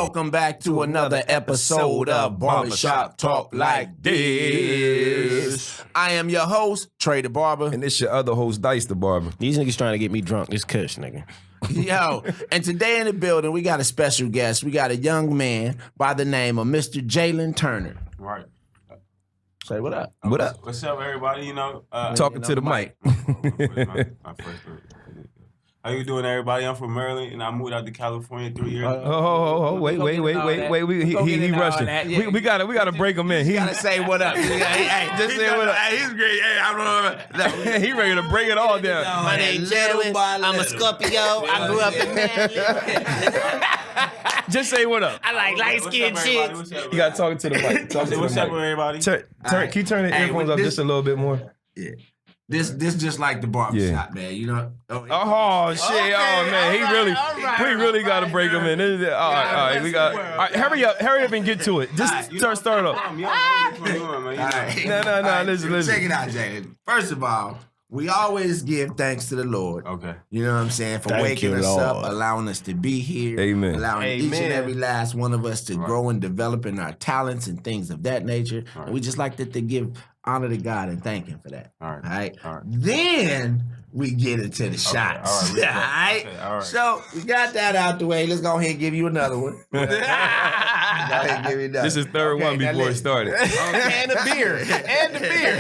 welcome back to another episode of Barbershop Talk Like This. I am your host, Trey the Barber. And it's your other host, Dice the Barber. These niggas trying to get me drunk. This kush, nigga. Yo, and today in the building, we got a special guest. We got a young man by the name of Mr. Jalen Turner. Right. Say what up. What up? What's up, everybody? Talking to the mic. My first word. How you doing, everybody? I'm from Maryland, and I moved out to California 3 years ago. Wait. He rushing. Yeah. We gotta break him in. He Gotta say what up. Hey, just say what up. Hey, he's great. Hey, I don't know. He ready to break it all down. My name's Jalen. I'm a Scorpio. I grew up in Maryland. Just say what up. I like light-skinned chicks. You gotta talk to the mic. Talk to What's the up, mic. everybody? Can you turn the earphones up just a little bit more? Yeah. This just like the barbershop, man. You know? Oh shit! Okay, Oh man, we really gotta right, break him in. All right. We got. All right, hurry up and get to it. Just start up. What you doing, man? No. Listen. Check it out, Jalen. First of all, we always give thanks to the Lord. Okay. You know what I'm saying? For Thank waking you, us up, Lord. allowing us to be here. Amen. Allowing each and every last one of us to grow and develop in our talents and things of that nature. Right. And we just like to give honor to God and thank Him for that. All right. All right. All right. Then we get into the shots. All right. All right. Okay, all right. So we got that out the way. Let's go ahead and give you another one. Go ahead and give you another. This is third one now before it listen. started. And the beer. And the beer.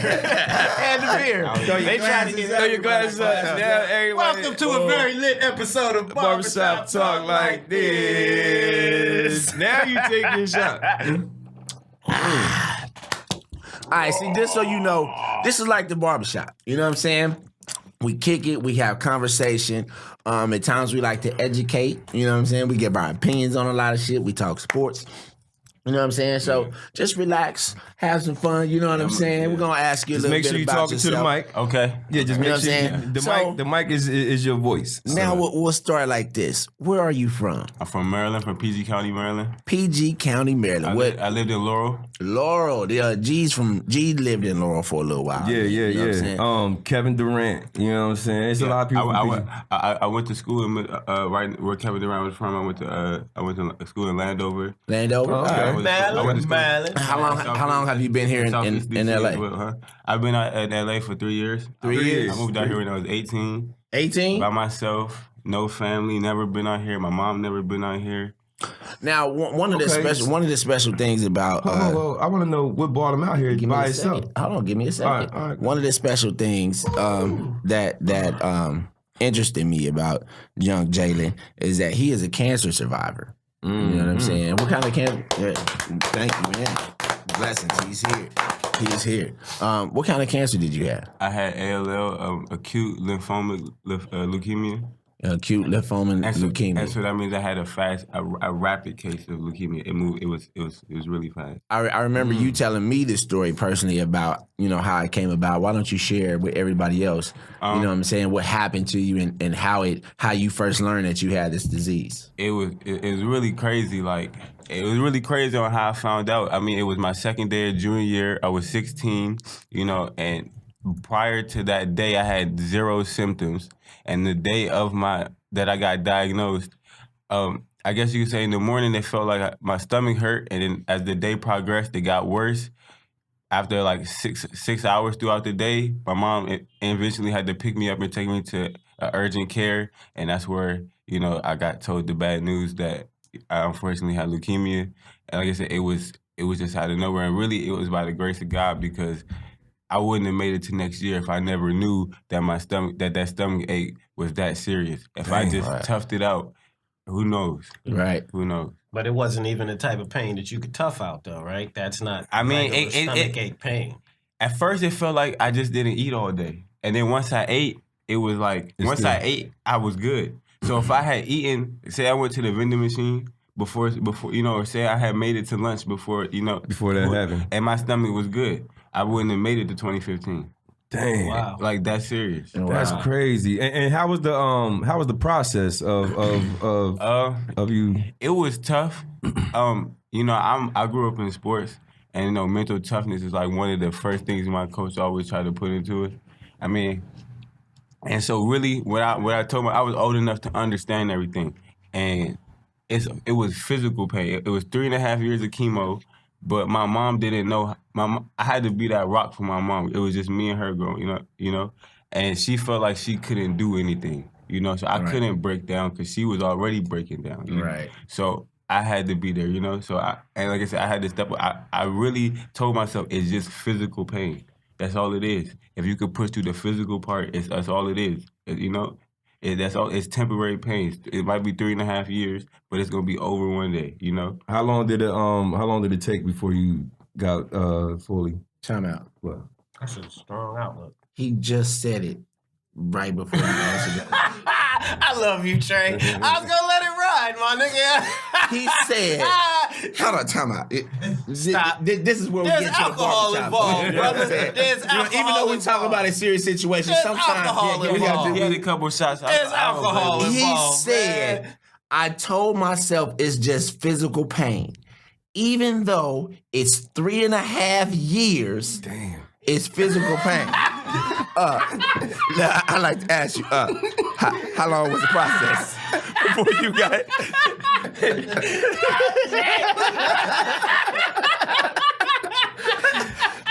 They trying to get Throw your glasses up. Now, everybody. Welcome to a very lit episode of Barbershop Talk Like This. Now you take your shot. All right, see, just so you know, this is like the barbershop. You know what I'm saying? We kick it, we have conversation. At times we like to educate. You know what I'm saying? We give our opinions on a lot of shit. We talk sports. You know what I'm saying? So just relax, have some fun. You know what I'm saying? We're gonna ask you a Just little make bit sure you about talking yourself. to the mic. Okay. Yeah, just You know make what I'm sure saying? the So- mic is your voice. Now we'll start like this. Where are you from? I'm from Maryland, from PG County, Maryland. PG County, Maryland. I lived in Laurel. Laurel. The G lived in Laurel for a little while. Yeah. You know what I'm saying? Kevin Durant. You know what I'm saying? It's a lot of people. I went to school in right where Kevin Durant was from. I went to school in Landover. Landover. Okay. All right. I went to school- How long have you been here in Southeast LA? DC, I've been out in LA for 3 years. 3 years. I moved out here when I was 18. 18? By myself, no family, never been out here. My mom never been out here. Now, one of the special things about I want to know what brought him out here give me by a himself. second. Hold on, give me a second. All right. One of the special things that interested me about young Jalen is that he is a cancer survivor. You know what I'm saying? What kind of cancer? Yeah, thank you, man. Blessings. He's here. He's here. What kind of cancer did you have? I had ALL, acute lymphomic leukemia. Acute lymphoma and leukemia. And so that means I had a rapid case of leukemia. It moved. It was really fast. I remember you telling me this story personally about, how it came about. Why don't you share with everybody else, you know what I'm saying, what happened to you and how you first learned that you had this disease? It was really crazy. Like, it was really crazy on how I found out. I mean, it was my second day of junior year. I was 16, and prior to that day, I had 0 symptoms. And the day of that I got diagnosed, I guess you could say in the morning it felt like my stomach hurt, and then as the day progressed, it got worse. After like six hours throughout the day, my mom eventually had to pick me up and take me to urgent care, and that's where I got told the bad news that I unfortunately had leukemia. And like I said, it was just out of nowhere, and really it was by the grace of God, because I wouldn't have made it to next year if I never knew that my stomach ache was that serious. If I just toughed it out, who knows? Right. Who knows? But it wasn't even the type of pain that you could tough out, though, right? That's not. I mean, stomach ache pain. At first, it felt like I just didn't eat all day, and then once I ate, it was like I ate, I was good. So if I had eaten, say I went to the vending machine before or say I had made it to lunch before that happened, and my stomach was good, I wouldn't have made it to 2015. Dang. Wow. Like, that's serious. That's crazy. And how was the process of you? It was tough. I grew up in sports, and mental toughness is like one of the first things my coach always tried to put into it. I mean, and so really, what I told him, I was old enough to understand everything, and it was physical pain. It was 3.5 years of chemo, but my mom didn't know. I had to be that rock for my mom. It was just me and her growing, and she felt like she couldn't do anything, So I couldn't break down because she was already breaking down. Right. So I had to be there, So and like I said, I had to step up. I really told myself it's just physical pain. That's all it is. If you could push through the physical part, that's all it is. That's all. It's temporary pain. It might be 3.5 years, but it's gonna be over one day. How long did it take before you got fully? Time out. What? That's a strong outlook. He just said it right before you answered that. I love you, Trey. I was gonna let it ride, my nigga. He said, hold on, time out. Stop. This is where There's we get to the alcohol barbershop. involved, brother. There's alcohol Even though we talk involved. about a serious situation, There's sometimes alcohol we gotta involved. He had a couple shots. There's alcohol He involved, said, man. I told myself it's just physical pain. Even though it's 3.5 years, Damn. it's physical pain. Now, I'd like to ask you, how long was the process before you got it?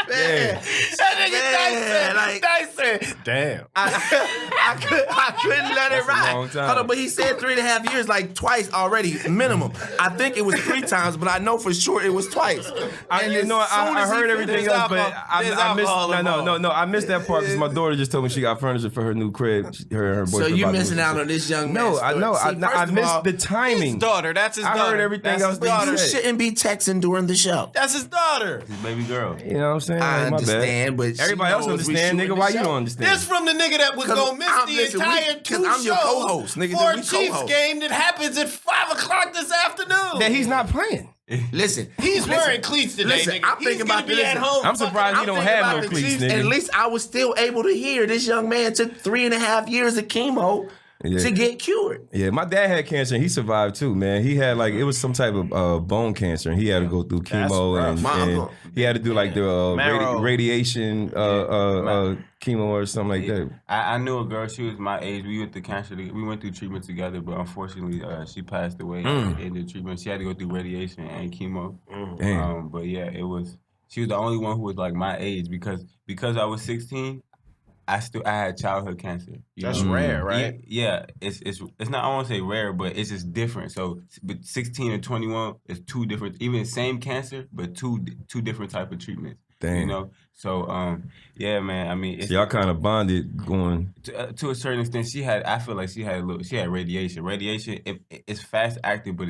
Man, That nigga Dyson. Damn. I couldn't let it a ride. long time. Hold on, but he said 3.5 years, like twice already, minimum. I think it was 3 times, but I know for sure it was twice. I heard everything else, but I missed. I missed that part because my daughter just told me she got furniture for her new crib. Her So boyfriend you about to missing move. out on this young man. No, I know. I missed the timing. His daughter. That's his I daughter. heard everything That's else his that you daughter. You said. shouldn't be texting during the show. That's his daughter. His baby girl. You know what I'm saying? I My bad. understand, but she Everybody else knows we understand, shooting nigga. the Why you show. don't understand? This from the nigga that was gonna miss the entire 2 I'm your shows co-host, nigga. for a We Chiefs co-host. game that happens at 5 o'clock this afternoon. That he's not playing. Listen, He's wearing cleats today, listen, nigga. I'm He's thinking gonna about be this. at home. I'm surprised he I'm don't thinking have about no the cleats, Chiefs, nigga. and at least I was still able to hear this young man took 3.5 years of chemo to get cured. Yeah, my dad had cancer and he survived too, man. He had it was some type of bone cancer and he had to go through chemo rough. My and uncle. he had to do like the Marrow. radiation chemo or something like that. I knew a girl. She was my age. We went through treatment together, but unfortunately, she passed away in the treatment. She had to go through radiation and chemo. Damn. But yeah, she was the only one who was like my age because I was 16. I had childhood cancer. That's rare, right? Yeah, it's not. I won't say rare, but it's just different. So, but 16 and 21 is two different. Even same cancer, but two different type of treatments. Damn. So yeah, man. I mean, So y'all kind of bonded going. to a certain extent. I feel like she had radiation. Radiation, it's fast acting, but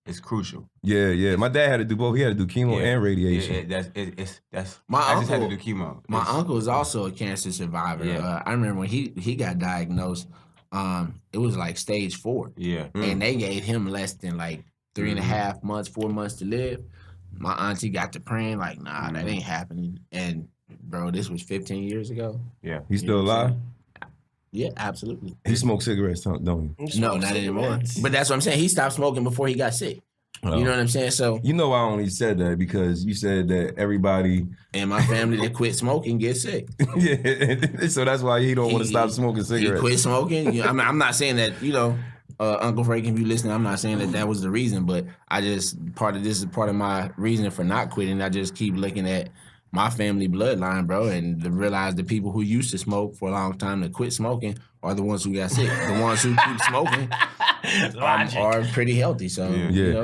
it's crucial. Yeah. My dad had to do both. He had to do chemo and radiation. That's My I just had to uncle- do chemo. My uncle is also a cancer survivor. Yeah. I remember when he got diagnosed, it was like stage 4. Yeah. And they gave him less than like 3.5 months, 4 months to live. My auntie got to praying like, nah, that ain't happening. And bro, this was 15 years ago. Yeah. He's still alive? Yeah, absolutely. He smoked cigarettes, don't he? No, not anymore. But that's what I'm saying. He stopped smoking before he got sick. You know what I'm saying? So You know I only said that because you said that everybody in my family that quit smoking get sick. yeah. So that's why he don't want to stop smoking He cigarettes. quit smoking. You know, I'm not saying that, Uncle Frank, if you listening, I'm not saying that was the reason, but this is part of my reason for not quitting. I just keep looking at my family bloodline, bro, and to realize the people who used to smoke for a long time to quit smoking are the ones who got sick. The ones who keep smoking are pretty healthy. So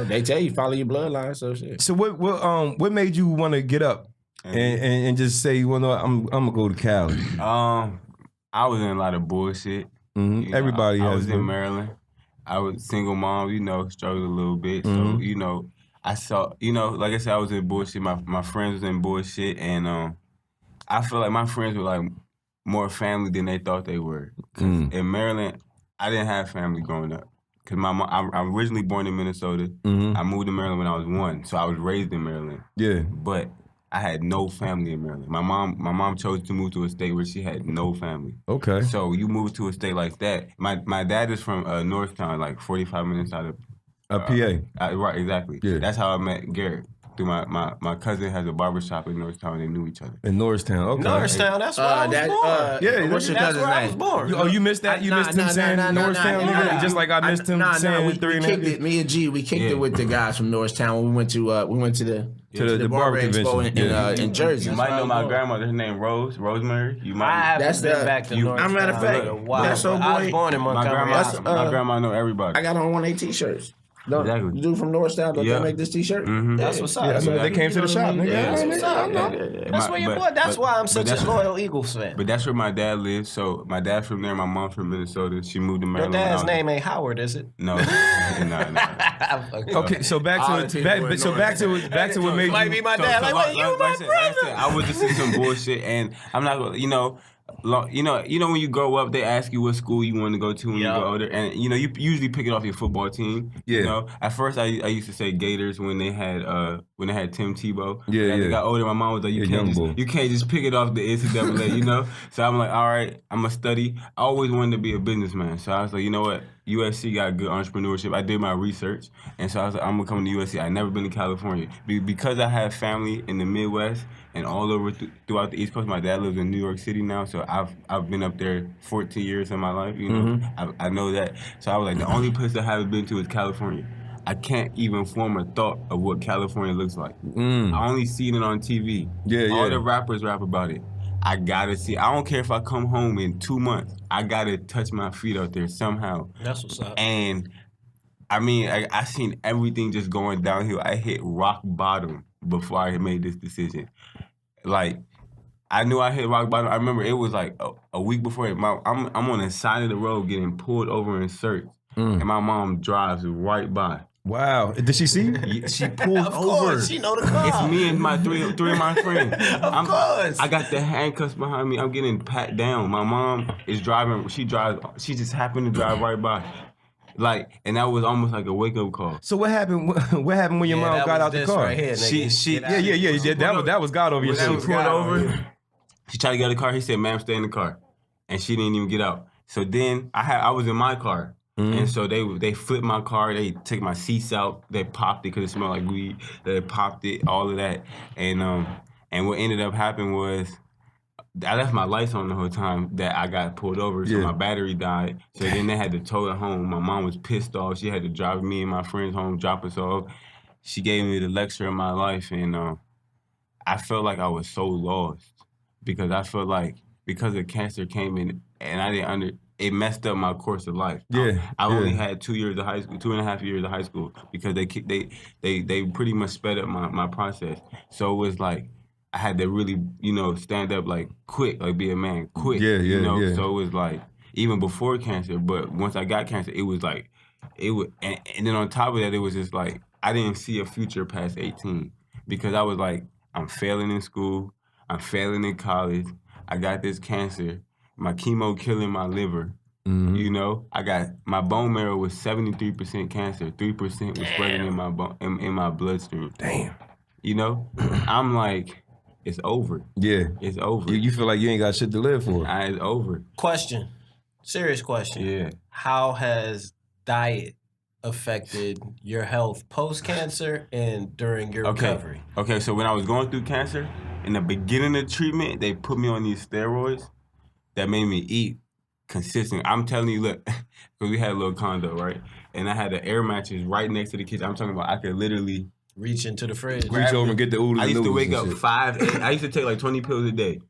they tell you follow your bloodline. So shit. So what made you want to get up and just say, well, no, I'm gonna go to Cali? I was in a lot of bullshit. Mm-hmm. Everybody I has was been. in Maryland. I was single mom, struggled a little bit. Mm-hmm. So, I saw, like I said, I was in bullshit. My friends was in bullshit, and I feel like my friends were like more family than they thought they were. 'Cause in Maryland, I didn't have family growing up. Cause my mom, I'm originally born in Minnesota. Mm-hmm. I moved to Maryland when I was 1, so I was raised in Maryland. Yeah. But I had no family in Maryland. My mom chose to move to a state where she had no family. Okay. So you move to a state like that. My dad is from Northtown, like 45 minutes out of PA. right, exactly. Yeah. That's how I met Garrett. through my cousin has a barbershop in Norristown. They knew each other. In Norristown, okay. Norristown, that's where I was born. Yeah, what's your That's cousin's where I name? was born. You missed that? You missed him saying Norristown? nah. Just like I missed him saying we 3 and a kicked half it. Me and G, we kicked it with the guys from Norristown when we went to the barber Expo convention. in Jersey. You might know my grandmother. Her name Rosemary. You might. I haven't That's been the- back to you- North. I'm matter of fact, that's so I was boy- born in My Montgomery. my grandma know everybody. I got on one of their t-shirts. Exactly. The dude from Norristown, don't Yeah. they make this t-shirt? That's what's up. Yeah, so they came to the shop, nigga. Yeah. That's what's up. That's where your boy. That's why I'm such a loyal Eagles fan. But that's where my dad lives. So my dad's from there. My mom's from Minnesota. She moved to Your Maryland. dad's name ain't Howard, is it? No. Okay, so back All the to teams back to what made Might you. be my So- dad. so Like, like- wait, you like my I said, I was just in some bullshit, and I'm not gonna, you know when you grow up, they ask you what school you want to go to when you Yeah. go older, and you usually pick it off your football team. Yeah. You know, at first I used to say Gators when they had Tim Tebow. Yeah, As I yeah. got older, my mom was like, Yeah, young boy. you can't just pick it off the NCAA, you know. So I'm like, all right, I'm gonna study. I always wanted to be a businessman, so I was like, you know what? USC got good entrepreneurship. I did my research, and so I was like, I'm gonna come to USC. I never been to California because I have family in the Midwest and all over throughout the East Coast. My dad lives in New York City now, so I've been up there 14 years of my life. You know, I know that. So I was like, the only place I haven't been to is California. I can't even form a thought of what California looks like. I only seen it on TV. All the rappers rap about it. I gotta see. I don't care if I come home in 2 months. I gotta touch my feet out there somehow. That's what's up. And I mean, I seen everything just going downhill. I hit rock bottom before I made this decision. Like, I knew I hit rock bottom. I remember it was like a week before it. I'm on the side of the road getting pulled over in search, and my mom drives right by. Wow, did she see you? She pulled Of over. course, she know the car. It's me and my three of my friends. Of course. I got the handcuffs behind me. I'm getting pat down. My mom is driving. She just happened to drive right by. Like, and that was almost like a wake up call. So what happened? What happened when your mom that got was out the this car? right here, nigga. She Get out. Yeah. That was God over your When she shoulder. pulled over, she tried to get out of the car. He said, "Ma'am, stay in the car," and she didn't even get out. So then I was in my car. And so they flipped my car. They took my seats out. They popped it because it smelled like weed. They popped it, all of that. And what ended up happening was I left my lights on the whole time that I got pulled over. So my battery died. So then they had to tow it home. My mom was pissed off. She had to drive me and my friends home, drop us off. She gave me the lecture of my life, and I felt like I was so lost because I felt like because the cancer came in and I didn't it messed up my course of life. I only had 2 years of high school, 2.5 years of high school because they pretty much sped up my process. So it was like I had to really, stand up like quick, like be a man quick. So it was like even before cancer, but once I got cancer, it was like and then on top of that, it was just like I didn't see a future past 18 because I was like, I'm failing in school, I'm failing in college, I got this cancer. My chemo killing my liver. I got my bone marrow was 73% cancer, 3% was spreading in my in my bloodstream. Damn. I'm like, it's over. Yeah. It's over. You feel like you ain't got shit to live for. It's over. Question. Serious question. Yeah. How has diet affected your health post-cancer and during your recovery? Okay, so when I was going through cancer, in the beginning of treatment, they put me on these steroids that made me eat consistent. I'm telling you, look, because we had a little condo, right? And I had the air mattress right next to the kitchen. I'm talking about I could literally reach into the fridge. Reach over and get the oodles. I used to wake and up shit. 5 8. I used to take like 20 pills a day.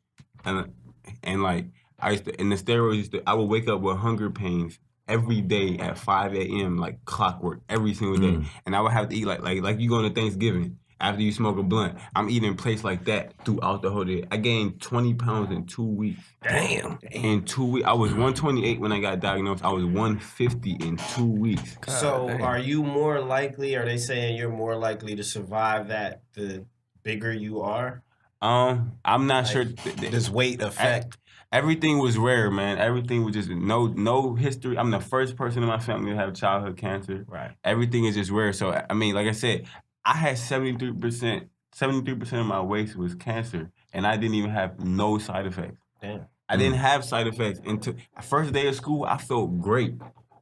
And like I used to, and the steroids I would wake up with hunger pains every day at 5 a.m. like clockwork every single day. And I would have to eat like you going to Thanksgiving. After you smoke a blunt, I'm eating plates like that throughout the whole day. I gained 20 pounds in 2 weeks. Damn. In 2 weeks, I was 128 when I got diagnosed. I was 150 in 2 weeks. So are you more likely, are they saying you're more likely to survive that the bigger you are? I'm not sure. Does weight affect? Everything was rare, man. Everything was just no history. I'm the first person in my family to have childhood cancer. Right. Everything is just rare. So I mean, like I said, I had 73% of my waist was cancer, and I didn't even have no side effects. Damn. I didn't have side effects until first day of school. I felt great.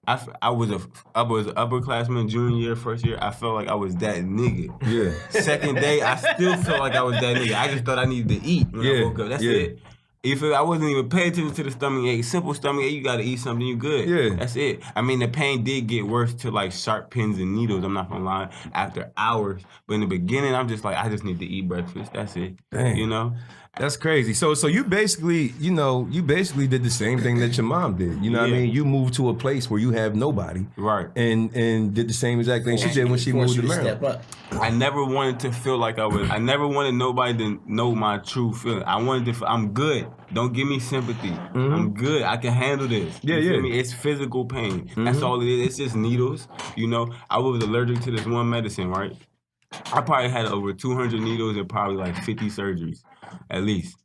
I was upperclassman junior year, first year. I felt like I was that nigga. Yeah. Second day, I still felt like I was that nigga. I just thought I needed to eat when I woke up. That's it. You feel? I wasn't even paying attention to the stomach ache. Simple stomach ache, you gotta eat something, you good. Yeah. That's it. I mean, the pain did get worse to like sharp pins and needles, I'm not gonna lie, after hours. But in the beginning, I'm just like, I just need to eat breakfast. That's it. Dang. You know? That's crazy. So you basically, you did the same thing that your mom did. You know what I mean? You moved to a place where you have nobody. Right. And did the same exact thing she did when she moved to Maryland. Step up. I never wanted to feel like I never wanted nobody to know my true feeling. I wanted to feel, I'm good. Don't give me sympathy. I'm good. I can handle this. You feel me? It's physical pain. That's all it is. It's just needles. You know, I was allergic to this one medicine, right? I probably had over 200 needles and probably like 50 surgeries, at least.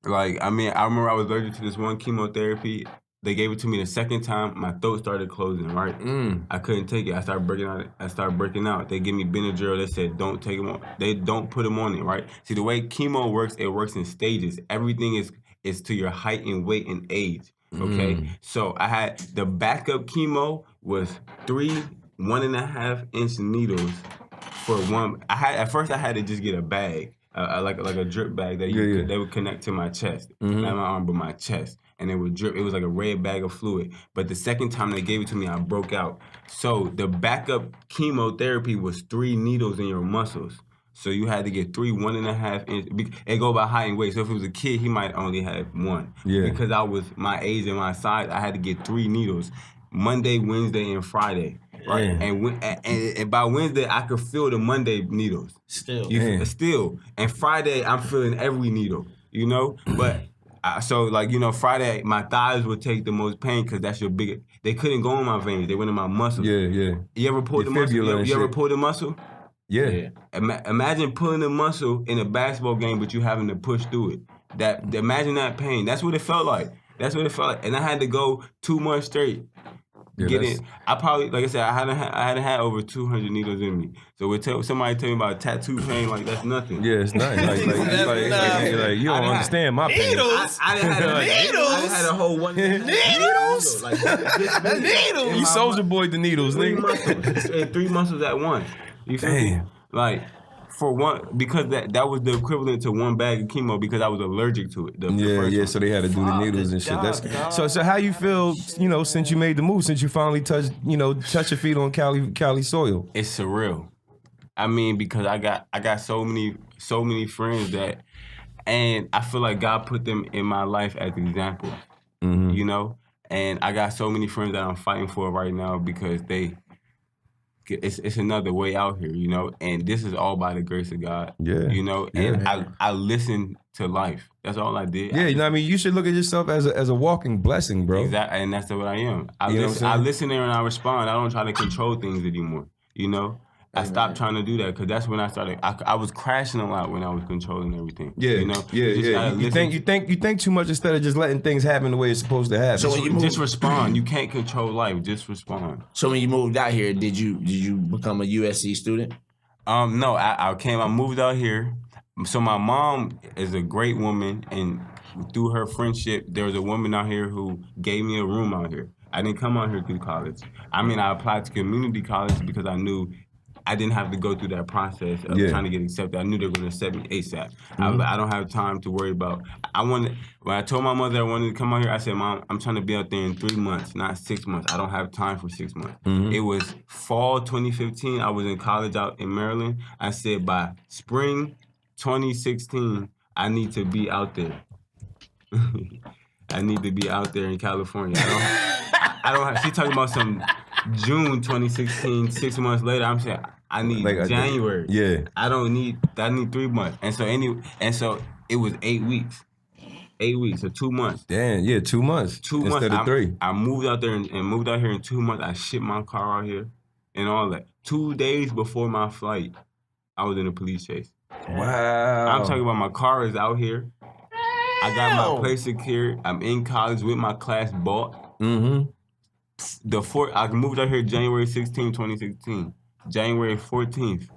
Like, I mean, I remember I was allergic to this one chemotherapy. They gave it to me the second time. My throat started closing, right? I couldn't take it. I started breaking out. They gave me Benadryl. They said, don't take them on. They don't put them on it, right? See, the way chemo works, it works in stages. Everything is to your height and weight and age, okay? So I had the backup chemo was 3 1.5-inch needles for one. At first I had to just get a bag, like a drip bag that they would connect to my chest, not my arm, but my chest, and it would drip. It was like a red bag of fluid. But the second time they gave it to me, I broke out. So the backup chemotherapy was 3 needles in your muscles. So you had to get 3 1.5-inch. It go by height and weight. So if it was a kid, he might only have 1. Yeah. Because I was my age and my size, I had to get 3 needles, Monday, Wednesday, and Friday. Right, and by Wednesday I could feel the Monday needles. Still, and Friday I'm feeling every needle. You know, but Friday my thighs would take the most pain because that's your big. They couldn't go in my veins; they went in my muscles. Yeah. You ever pulled the muscle? You ever pulled the muscle? Yeah. Imagine pulling the muscle in a basketball game, but you having to push through it. Imagine that pain. That's what it felt like. And I had to go 2 months straight. Get it. I probably, like I said, I hadn't had over 200 needles in me. So somebody tell me about tattoo pain, like that's nothing. Yeah, it's nothing. Like you don't understand my pain. Needles. I didn't had a whole one. Needles. Like needles. You soldier boy the needles, 3 nigga. muscles. 3 muscles at once. You feel me? Like. For one, because that was the equivalent to 1 bag of chemo because I was allergic to it. So they had to do the needles and shit. So how you feel, since you made the move, since you finally touched your feet on Cali soil? It's surreal. I mean, because I got so many friends that, and I feel like God put them in my life as examples, you know? And I got so many friends that I'm fighting for right now because it's another way out here, you know, and this is all by the grace of God, you know, and I listened to life. That's all I did. Yeah, I mean, you should look at yourself as a walking blessing, bro. Exactly, and that's what I am. I listen there and I respond. I don't try to control things anymore, you know. I stopped trying to do that because that's when I started. I was crashing a lot when I was controlling everything. Yeah, you know. You think too much instead of just letting things happen the way it's supposed to happen. So when you just respond. You can't control life. Just respond. So when you moved out here, did you become a USC student? No, I moved out here. So my mom is a great woman, and through her friendship, there was a woman out here who gave me a room out here. I didn't come out here through college. I mean, I applied to community college because I knew I didn't have to go through that process of trying to get accepted. I knew they were going to accept me ASAP. I don't have time to worry about. When I told my mother I wanted to come out here, I said, Mom, I'm trying to be out there in 3 months, not 6 months. I don't have time for 6 months. It was fall 2015. I was in college out in Maryland. I said by spring 2016, I need to be out there. I need to be out there in California. I don't have. She talking about some June 2016. 6 months later, I'm saying I need January. I need 3 months. And so it was 8 weeks. 8 weeks or 2 months. Damn, 2 months. 2 months instead of 3. I moved out there and moved out here in 2 months. I shipped my car out here and all that. 2 days before my flight, I was in a police chase. Wow. I'm talking about my car is out here. I got my place secured. I'm in college with my class bought. I moved out here January 16, 2016. January 14th,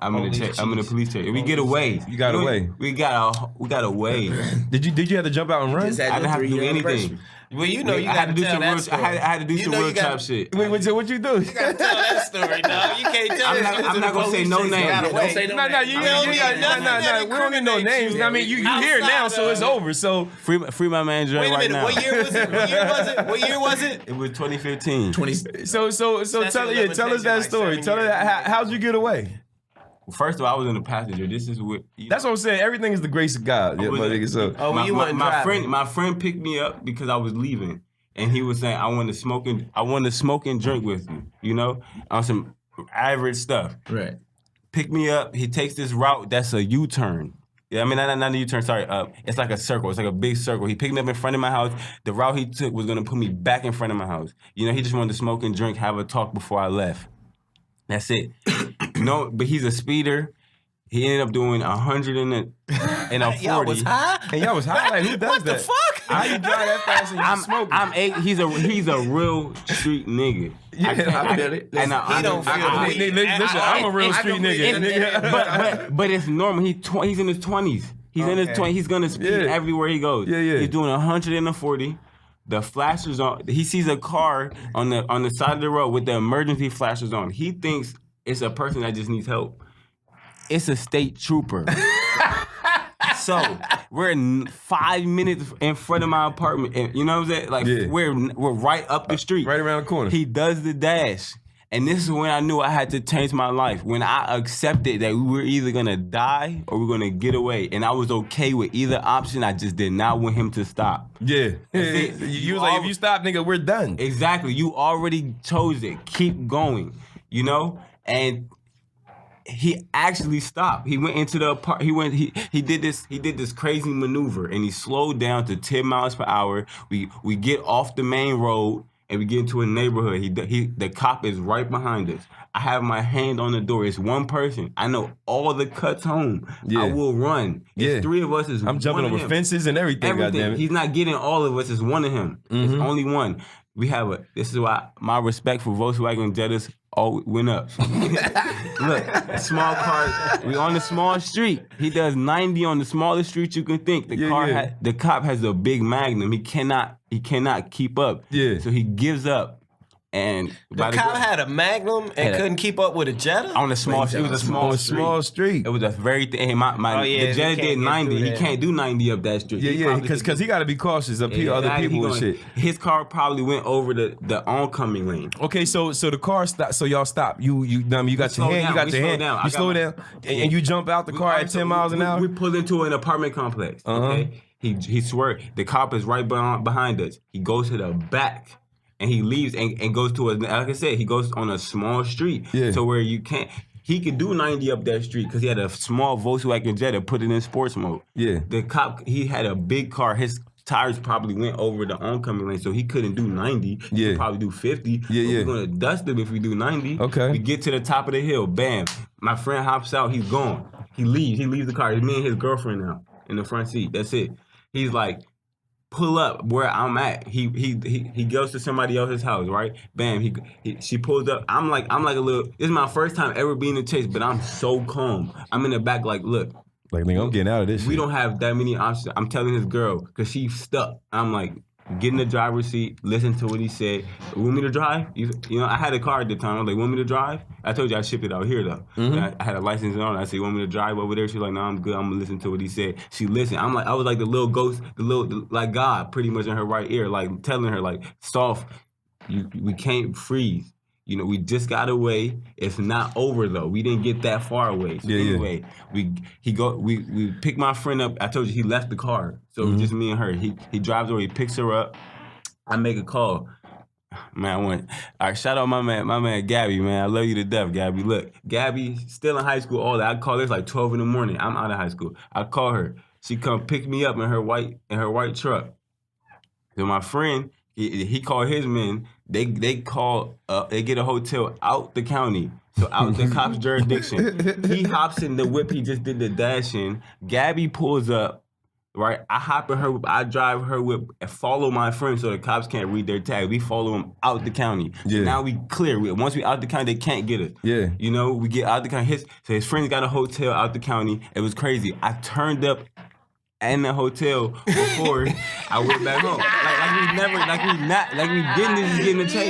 I'm in the police chase. We get away. You got away. We got away. Did you have to jump out and run? I didn't have to do anything. Well, you know, you I had got to do tell some that real. story. I had to do some real trap shit. Wait, what you do? You gotta tell that story, dog. You can't tell I'm not gonna say no names. Don't say no No, names. we don't need no names. I mean, you here now, so it's over. So Free my man Dre wait a right minute. now. What year was it? What year was it? It was 2015. so tell us that story. Tell us how'd you get away? First of all, I was in the passenger. This is what. That's what I'm saying. Everything is the grace of God. Yeah, my nigga. So my friend picked me up because I was leaving, and he was saying I want to smoke and drink with you. You know, on some average stuff. Right. Pick me up. He takes this route that's a U-turn. Yeah, I mean not a U-turn. Sorry, it's like a circle. It's like a big circle. He picked me up in front of my house. The route he took was gonna put me back in front of my house. You know, he just wanted to smoke and drink, have a talk before I left. That's it. No, but he's a speeder. He ended up doing 100 and a 40. Y'all was high? and y'all was high. Like, who does What the that? fuck? How you drive that fast and you smoking? He's a real street nigga. Yeah, I feel it. And He don't feel me. Listen, I'm a real street nigga. but it's normal. He's in his 20s. He's in his 20s. He's gonna speed everywhere he goes. Yeah. He's doing 100 and a 40. The flashers on. He sees a car on the side of the road with the emergency flashers on. He thinks it's a person that just needs help. It's a state trooper. So we're 5 minutes in front of my apartment, and you know what I'm saying? Like we're right up the street, right around the corner. He does the dash, and this is when I knew I had to change my life. When I accepted that we were either gonna die or we're gonna get away, and I was okay with either option. I just did not want him to stop. Yeah, you was like, if you stop, nigga, we're done. Exactly. You already chose it. Keep going. You know, and. He actually stopped. He went into the apartment. He did this crazy maneuver, and he slowed down to 10 miles per hour. We get off the main road and we get into a neighborhood. The cop is right behind us. I have my hand on the door. It's one person. I know all the cuts home. Yeah. I will run. It's three of us. I'm jumping over fences and everything. Goddammit. He's not getting all of us. It's one of him. It's only one. This is why my respect for Volkswagen Jettas went up. Look, small car. We on the small street. He does 90 on the smallest street you can think. The cop has a big Magnum. He cannot keep up. Yeah. So he gives up. And the cop had a Magnum and couldn't keep up with a Jetta? On a small street. It was a small street. It was a very thing. The Jetta did 90. He can't do 90 up that street. Yeah, because he got to be cautious of other people and shit. His car probably went over the oncoming lane. Okay, so the car stopped. So y'all stopped. You got your hand. You got your hand. You slow down, and you jump out the car at 10 miles an hour. We pull into an apartment complex. Okay, he swerved. The cop is right behind us. He goes to the back. And he leaves and goes to like I said, he goes on a small street. Yeah. So where you can't, he could do 90 up that street because he had a small Volkswagen Jetta, put it in sports mode. Yeah. The cop, he had a big car. His tires probably went over the oncoming lane, so he couldn't do 90. He could probably do 50. We're gonna dust him if we do 90. Okay. We get to the top of the hill, bam. My friend hops out, he's gone. He leaves the car. It's me and his girlfriend now in the front seat. That's it. He's like, pull up where I'm at. He goes to somebody else's house, right? Bam. She pulls up. I'm like a little. This is my first time ever being in Chase, but I'm so calm. I'm in the back, like, look. Like, nigga, I'm getting out of this. We don't have that many options. I'm telling this girl because she's stuck. I'm like, get in the driver's seat, listen to what he said. Want me to drive? You know, I had a car at the time. I was like, want me to drive? I told you I shipped it out here though. I had a license on. I said, want me to drive over there? She's like, no, I'm good. I'm gonna listen to what he said. She listened. I was like the little ghost, like God, pretty much in her right ear, like telling her, like, soft, we can't freeze. You know, we just got away. It's not over though. We didn't get that far away. So anyway, we picked my friend up. I told you he left the car. So it was just me and her. He drives over, he picks her up. I make a call. Man, all right, shout out my man Gabby, man. I love you to death, Gabby. Look, Gabby still in high school, all that. I call her, it's like 12 in the morning. I'm out of high school. I call her. She come pick me up in her white truck. So my friend, he called his men. They call they get a hotel out the county, so out the cop's jurisdiction. He hops in the whip. He just did the dash in. Gabby pulls up. Right, I hop in her whip. I drive her whip and follow my friend so the cops can't read their tag. We follow them out the county. So now we clear. Once we out the county, they can't get us. Yeah, you know, we get out the county. His friends got a hotel out the county. It was crazy. I turned up in the hotel before I went back home. Like we didn't even get in the chase.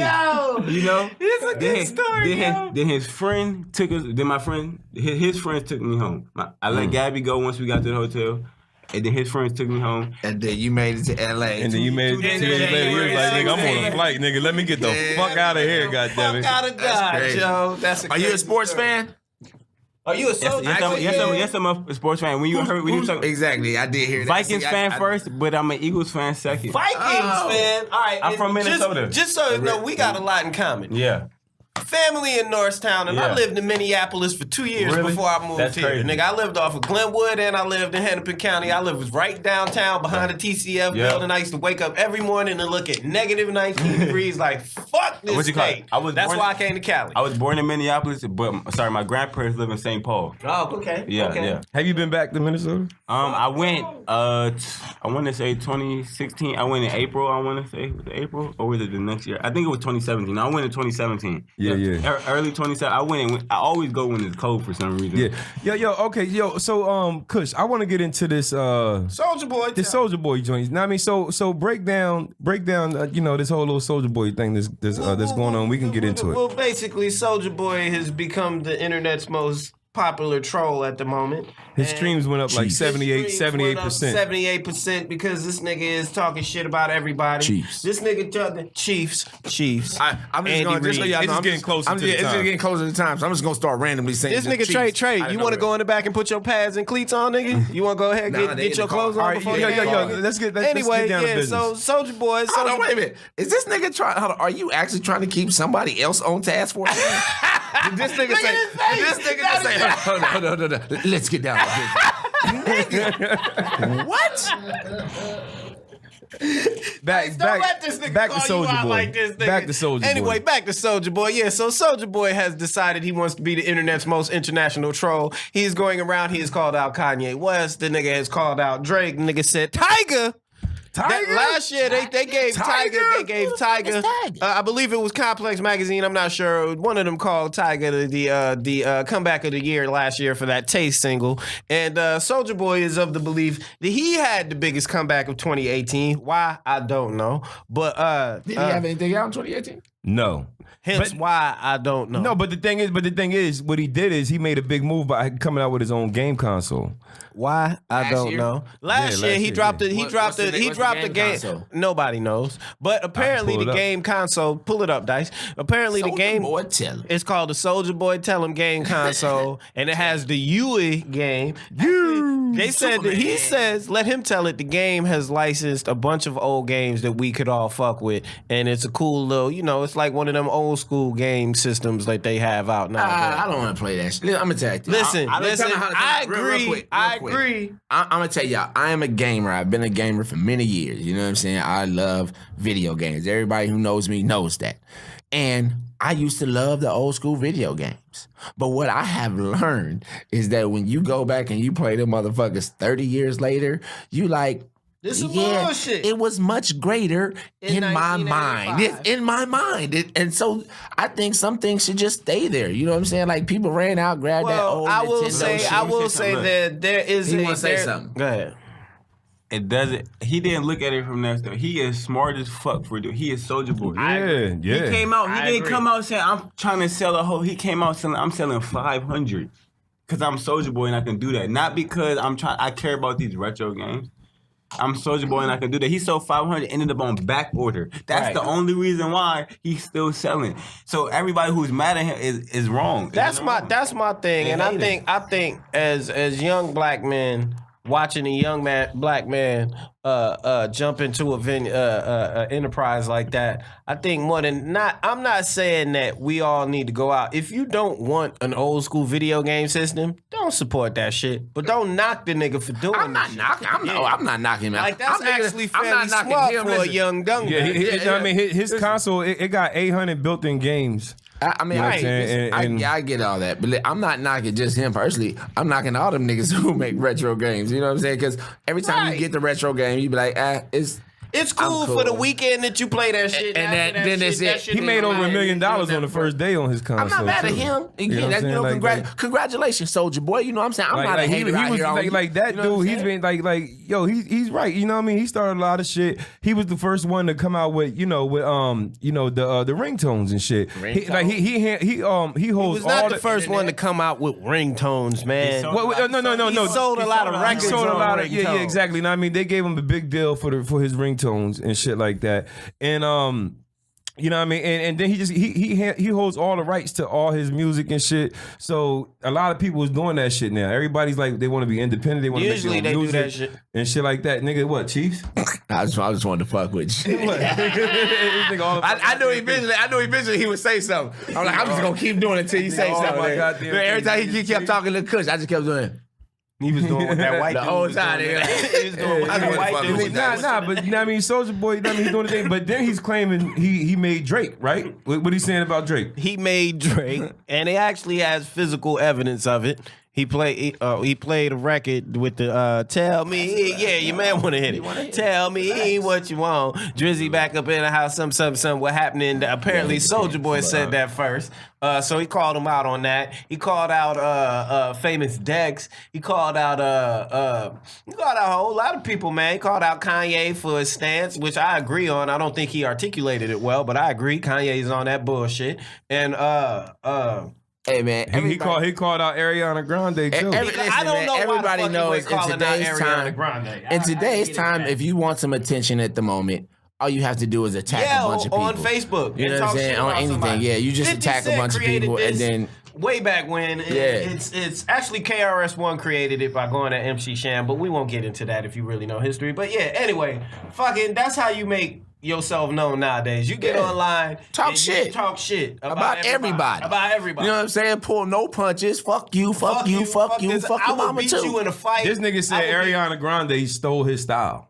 You know? It's a good story, Then his friend took us. Then my friend, his friends took me home. I let Gabby go once we got to the hotel. And then his friends took me home. And then you made it to LA. And then you made it 2 years later. You was like, nigga, I'm on a flight, nigga. Let me get the fuck out of here, goddammit. Fuck out of Dodge, yo. That's a Are you a sports fan? Are you a Soldier? Yes, I'm a sports fan. When you talking exactly, I did hear that. Vikings fan first, but I'm an Eagles fan second. Vikings fan. All right, I'm from Minnesota. Just so you know, we got a lot in common. Yeah. Family in Norristown, and I lived in Minneapolis for 2 years before I moved here. Crazy. Nigga, I lived off of Glenwood and I lived in Hennepin County. I lived right downtown behind the TCF building. I used to wake up every morning and look at negative 19 degrees like, fuck this state. That's why I came to Cali. I was born in Minneapolis, but my grandparents live in St. Paul. Oh, okay. Yeah. Have you been back to Minnesota? I went, I want to say 2016. I went in April, I want to say. Was it April? Or was it the next year? I think it was 2017. I went in 2017. Yeah. Early 2017. I went. I always go when it's cold for some reason. Okay. So, Kush, I want to get into this Soldier Boy. this Soldier Boy joint. Now, I mean, so break down, this whole little Soldier Boy thing that's going on. We can get into it. Well, basically, Soldier Boy has become the internet's most popular troll at the moment. His streams went up like 78%. 78% because this nigga is talking shit about everybody. Chiefs. This nigga talking Chiefs. I'm just going to It's just getting closer to the time. It's just getting closer to the time. So I'm just going to start randomly saying This nigga Trey, you want to go in the back and put your pads and cleats on, nigga? You want to go ahead and get your clothes on before you Let's get Anyway, down to business. so Soldier Boy. Hold on, wait a minute. Is this nigga trying? Are you actually trying to keep somebody else on task for it? Did this nigga say? Hold on. Let's get down to business. Nigga, what? Don't let this nigga back call to Soldier you out Boy. like this, nigga. Back to Soldier Boy. Anyway, back to Soldier Boy. Yeah, so Soldier Boy has decided he wants to be the internet's most international troll. He's going around. He has called out Kanye West. The nigga has called out Drake. The nigga said Tiger. Last year they gave Tiger. I believe it was Complex Magazine. I'm not sure. One of them called Tiger the comeback of the year last year for that Taste single. And Soldier Boy is of the belief that he had the biggest comeback of 2018. Why? I don't know. But Did he have anything out in 2018? No. Hence why I don't know. No, but the thing is, what he did is he made a big move by coming out with his own game console. Why? I don't know. Last year he dropped the game. Console? Nobody knows. But apparently the game console, pull it up, Dice. Apparently the game Boy, tell him. it's called the Soldier Boy Tell 'em game console, and it has the Yui game. They said that he says, let him tell it, the game has licensed a bunch of old games that we could all fuck with. And it's a cool little, it's like one of them old school game systems that they have out now. I don't want to play that shit. I'm gonna tell you. Listen, I agree. I'm gonna tell y'all, I am a gamer. I've been a gamer for many years. You know what I'm saying? I love video games. Everybody who knows me knows that. And I used to love the old school video games. But what I have learned is that when you go back and you play them motherfuckers 30 years later, you like, This is bullshit. It was much greater in my mind. It's in my mind. And so I think some things should just stay there. You know what I'm saying? Like people ran out, grabbed that old I will Nintendo shit. say that there is He wanna say something. Go ahead. It doesn't. He didn't look at it from that stuff. He is smart as fuck for it. He is Soldier Boy. Yeah. He came out. He didn't agree. come out saying I'm trying to sell a whole. He came out selling. I'm selling 500 because I'm Soldier Boy and I can do that. Not because I care about these retro games. I'm Soldier Boy and I can do that. He sold 500, ended up on back order. That's the only reason why he's still selling. So everybody who's mad at him is wrong. That's my thing, and I think as young black men watching a young black man jump into a enterprise like that, I think more than not, I'm not saying that we all need to go out. If you don't want an old school video game system, don't support that shit. But don't knock the nigga for doing it. I'm not knocking. I'm not knocking him out. Like that's actually I'm fairly not knocking smart him. for a Listen. young dumb Yeah, guy. I mean, his console, it got 800 built-in games. I mean, You know what I'm saying? I get all that, but I'm not knocking just him personally. I'm knocking all them niggas who make retro games. You know what I'm saying? Because every time you get the retro game, you be like, it's It's cool for the weekend that you play that shit. And then that's it. He made over $1 million on the first day on his concert. I'm not mad at him. Again, congratulations, Soldier Boy. You know what I'm saying? I'm not a hater out here. Like that dude. He's been he's right. You know what I mean? He started a lot of shit. He was the first one to come out with the ringtones and shit. He holds. He was not the first one to come out with ringtones, man. No. He sold a lot of records. He sold a lot of yeah, exactly. You know what I mean? They gave him a big deal for his ringtones and shit like that. And you know what I mean? And then he holds all the rights to all his music and shit. So a lot of people is doing that shit now. Everybody's like, they want to be independent. They want to make their own music do that shit. And shit like that. Nigga, what, Chiefs? I just wanted to fuck with you. I knew eventually he would say something. I'm like, I'm just gonna keep doing it until he say something. Every time he kept talking to Kush, I just kept doing it. He was doing with that white dude. The whole time. He was doing with that white dude. But you know what I mean, Soulja Boy, you know what I mean, he's doing the thing. But then he's claiming he made Drake, right? What he saying about Drake? He made Drake, and he actually has physical evidence of it. He played a record with the Tell Me, yeah, your man want to hit it. Tell me what you want. Drizzy back up in the house, something, what happening? Apparently, Soulja Boy said that first. So he called him out on that. He called out Famous Dex. He called out a whole lot of people, man. He called out Kanye for his stance, which I agree on. I don't think he articulated it well, but I agree. Kanye's on that bullshit. And hey man, he called out Ariana Grande too. I don't know. Everybody knows in today's time, if you want some attention at the moment, all you have to do is attack a bunch of people on Facebook. You know what I'm saying? On anything, somebody. you just attack a bunch of people, and then way back when, it's actually KRS-One created it by going to MC Sham, but we won't get into that if you really know history. But yeah, anyway, that's how you make yourself known nowadays. You get online, talk shit about everybody. You know what I'm saying? Pull no punches. Fuck you, fuck your mama too. You in a fight. This nigga said Ariana Grande stole his style.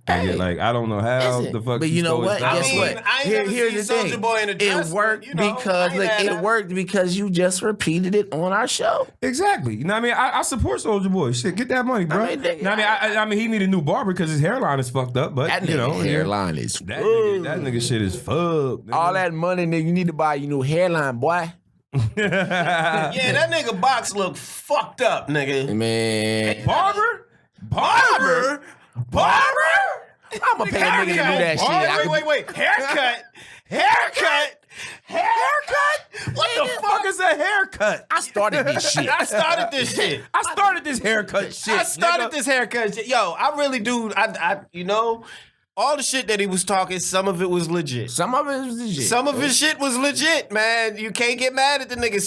Hey, like I don't know how the fuck. But you know what? Guess what? Here's the thing. It worked it worked because you just repeated it on our show. Exactly. You know what I mean? I support Soulja Boy. Shit, get that money, bro. I mean, he need a new barber because his hairline is fucked up. But that hairline is that nigga shit is fucked. Nigga. All that money, nigga, you need to buy your new hairline, boy. Yeah, that nigga box look fucked up, nigga. Man, barber. I'm gonna pay a nigga to do that shit. Wait. Haircut? What the fuck is a haircut? I started this shit. I started this haircut shit. Yo, I really do. I all the shit that he was talking, some of it was legit. Some of his shit was legit, man. You can't get mad at the nigga.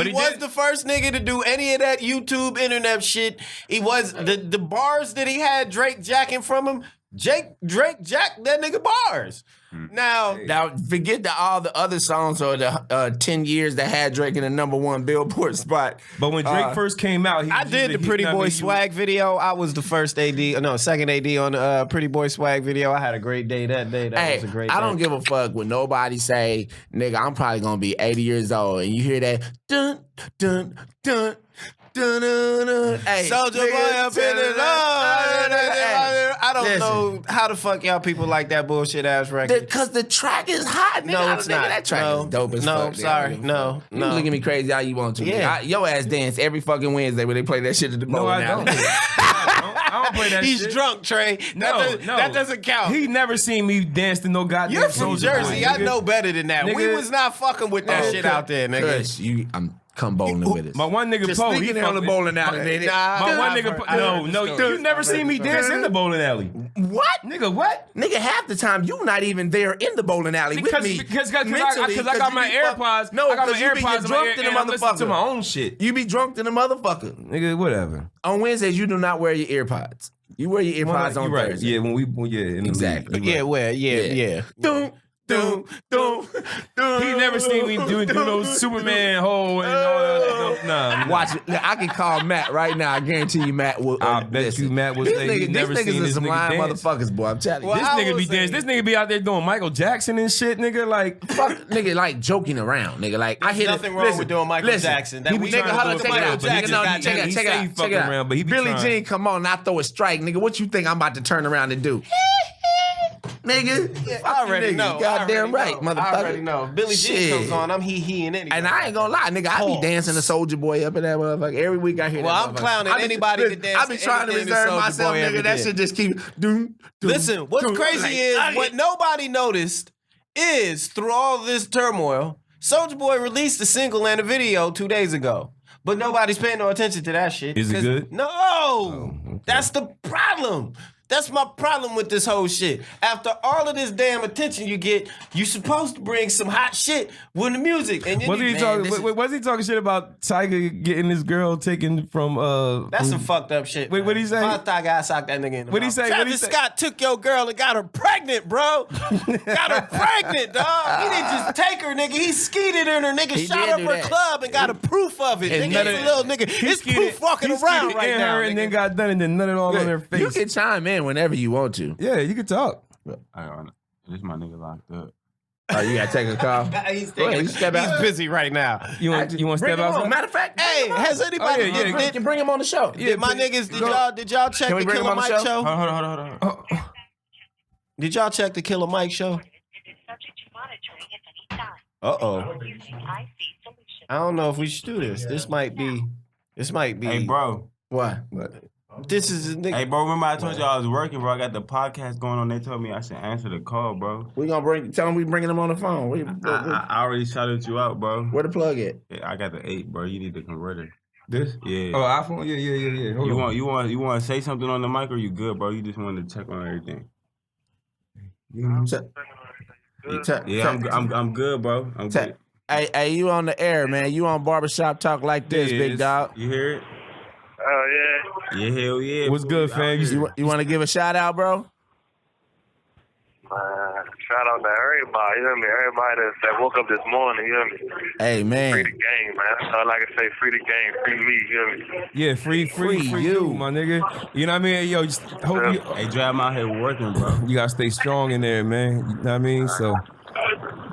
He was the first nigga to do any of that YouTube internet shit. He was the bars that he had Drake jacking from him. Drake jacked that nigga bars. Now forget all the other songs or the 10 years that had Drake in the #1 Billboard spot. But when Drake first came out, I did the Pretty Boy Swag video. I was the first second AD on the Pretty Boy Swag video. I had a great day that day. That was a great day. I don't give a fuck when nobody say, nigga, I'm probably gonna be 80 years old, and you hear that dun dun dun. Hey, Soulja Boy up in the I don't know how the fuck y'all people like that bullshit ass record. Because the track is hot, nigga. No, it's not. That track is dope as fuck. Sorry. No. You look at me crazy how you want to. Yeah. Your ass dance every fucking Wednesday when they play that shit at the bowling alley. I don't play that He's shit. drunk, Trey. That doesn't count. He never seen me dance to no goddamn You're from Jersey. Boy, I know better than that. Nigga. We was not fucking with that shit out there, nigga. Come bowling with us. My one nigga Just Poe, he on the bowling alley. My one nigga, no, you never seen me dance in the bowling alley. What? Nigga, what? Nigga, half the time you not even there in the bowling alley with me. Because I got my AirPods. No, I got my AirPods. AirPods Drunk in the motherfucker. To my own shit. You be drunk in the motherfucker. Nigga, whatever. On Wednesdays, you do not wear your AirPods. You wear your AirPods on Thursday. Yeah, Exactly. Yeah. He never seen me do those Superman hole and all that. Nah. Watch it. I can call Matt right now. I guarantee you, Matt will. I bet you Matt will say he never seen this some nigga lying dance. motherfuckers, boy. I'm telling you. This nigga be dancing. This nigga be out there doing Michael Jackson and shit, nigga. Like, fuck, nigga, like joking around, nigga. Like, I hit nothing wrong with doing Michael Jackson. He be trying to do Michael Jackson. Check it out. Billie Jean, come on, I throw a strike, nigga. What you think I'm about to turn around and do? Nigga, I already nigga. know. You goddamn right, motherfucker. I already know. If Billie Jean Shit. comes on, I'm he and anyway. And I ain't gonna lie, nigga, I be dancing the Soldier Boy up in that motherfucker. Every week I hear Well, that I'm motherfucker. clowning I be- anybody listen, that dance I be to trying to anything that reserve Soulja myself, Boy ever nigga. That did. shit just keep doom. Listen, what's crazy is what nobody noticed is through all this turmoil, Soulja Boy released a single and a video 2 days ago. But nobody's paying no attention to that shit. Is it 'cause- good? No. That's the problem. That's my problem with this whole shit. After all of this damn attention you get, you supposed to bring some hot shit with the music. And Was he talking shit about Tiger getting his girl taken from That's some fucked up shit. Wait, what'd he say? I thought I socked that nigga in the What'd he mouth. say? Travis What'd he say? Scott took your girl and got her pregnant, bro. Got her pregnant, dog. He didn't just take her, nigga. He skeeted in her, nigga. He Shot did up do her that. club and got a proof of it. And Nigga, none it's of- a little nigga. It's proof walking around right in now. her and then nigga. got done and then nut it all on her face. You can chime in whenever you want to. Yeah, you can talk. This my nigga locked up. Oh, you gotta take a call. He's Go ahead, you step out. busy right now. You want to Bring step him on. outside? Matter of fact, Hey, has anybody Oh, yeah, yeah. you can bring him on the show. did my niggas did y'all check Can we the bring him Killer on the Mike show? show? Hold on. Did y'all check the Killer Mike show? Uh-oh. I don't know if we should do this. This might be. Hey, bro. What? This is a nigga. Hey, bro, remember I told you I was working, bro? I got the podcast going on. They told me I should answer the call, bro. We gonna tell him we bringing him on the phone. I already shouted you out, bro. Where the plug at? Yeah, I got the 8, bro. You need the converter. This? Yeah. Oh, iPhone? Yeah. Hold on. You want to say something on the mic, or you good, bro? You just wanted to check on everything. Yeah, I'm good, bro. I'm good. Hey, you on the air, man. You on Barbershop Talk like this, Yeah, big dog. You hear it? Oh, yeah. Yeah, hell yeah. What's good, fam? You want to give a shout out, bro? Shout out to everybody, you know what I mean? Everybody that woke up this morning, you know what I mean? Hey, Free man. the game, man. That's all I can say. Free the game, free me, you know what I mean? Yeah, free Free you, you. my nigga. You know what I mean? Yo, just hope you Hey, Dre, I'm out here working, bro. you gotta stay strong in there, man. You know what I mean? So